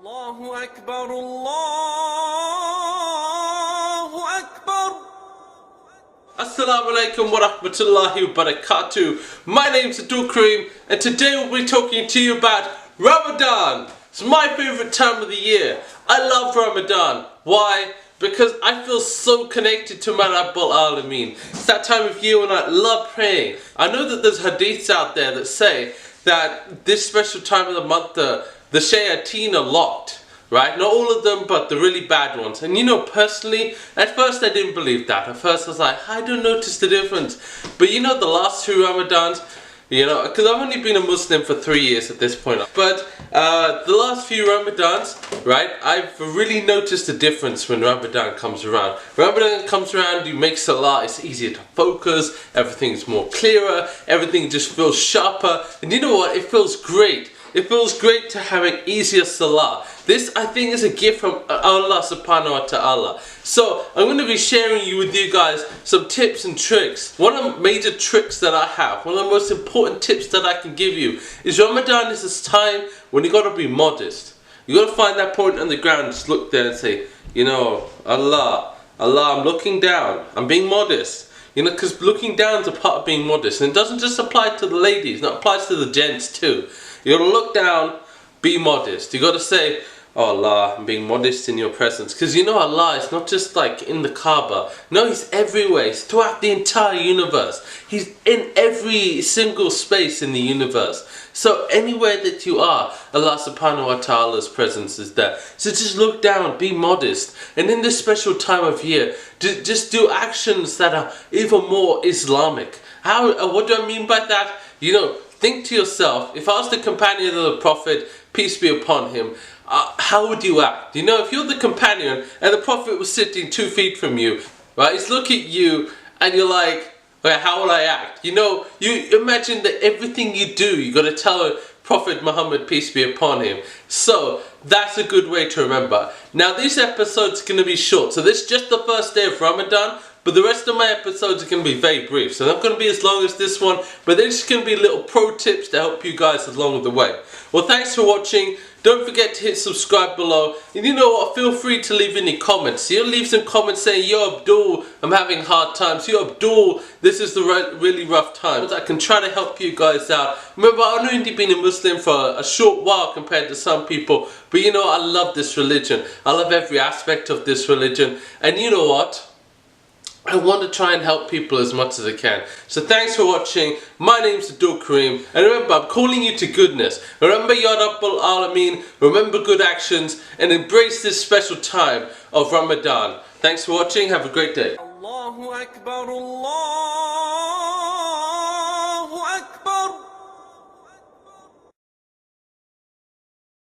Allahu Akbar, Allahu Akbar. Assalamu alaikum wa rahmatullahi wa barakatuh. My name's Abdul Karim, and today we'll be talking to you about Ramadan. It's my favourite time of the year. I love Ramadan. Why? Because I feel so connected to my Rabbul Alameen. It's that time of year when I love praying. I know that there's hadiths out there that say that this special time of the month, the shayateen are locked. Right? Not all of them, but the really bad ones. And you know, personally, at first I didn't believe that. At first I was like, I don't notice the difference. But you know, the last two Ramadans, you know, because I've only been a Muslim for 3 years at this point. But the last few Ramadans, right, I've really noticed the difference when Ramadan comes around. Ramadan comes around, you make salah, it's easier to focus, everything's more clearer, everything just feels sharper. And you know what, it feels great. It feels great to have an easier salah. This, I think, is a gift from Allah subhanahu wa ta'ala. So, I'm going to be sharing with you guys some tips and tricks. One of the major tricks that I have, one of the most important tips that I can give you, is Ramadan is this time when you got to be modest. You got to find that point on the ground, just look there and say, you know, Allah, I'm looking down, I'm being modest. You know, because looking down is a part of being modest. And it doesn't just apply to the ladies, it applies to the gents too. You got to look down, be modest. You got to say, oh Allah, I'm being modest in your presence. Because you know Allah is not just like in the Kaaba. No, He's everywhere. He's throughout the entire universe. He's in every single space in the universe. So anywhere that you are, Allah subhanahu wa ta'ala's presence is there. So just look down, be modest. And in this special time of year, just do actions that are even more Islamic. What do I mean by that? You know, think to yourself, if I was the companion of the Prophet, peace be upon him, how would you act? You know, if you're the companion and the Prophet was sitting 2 feet from you, right, he's looking at you and you're like, okay, how will I act? You know, you imagine that everything you do, you got to tell Prophet Muhammad, peace be upon him. So, that's a good way to remember. Now, this episode's going to be short, so this is just the first day of Ramadan. But the rest of my episodes are going to be very brief. So they're not going to be as long as this one. But they're just going to be little pro tips to help you guys along the way. Well, thanks for watching. Don't forget to hit subscribe below. And you know what? Feel free to leave any comments. You know, leave some comments saying, yo Abdul, I'm having hard times. Yo Abdul, this is the really rough times. I can try to help you guys out. Remember, I've only been a Muslim for a short while compared to some people. But you know, I love this religion. I love every aspect of this religion. And you know what? I want to try and help people as much as I can. So thanks for watching. My name's Abdul Karim. And remember, I'm calling you to goodness. Remember Ya Rabbul Alameen. Remember good actions. And embrace this special time of Ramadan. Thanks for watching. Have a great day. Allahu Akbar, Allah.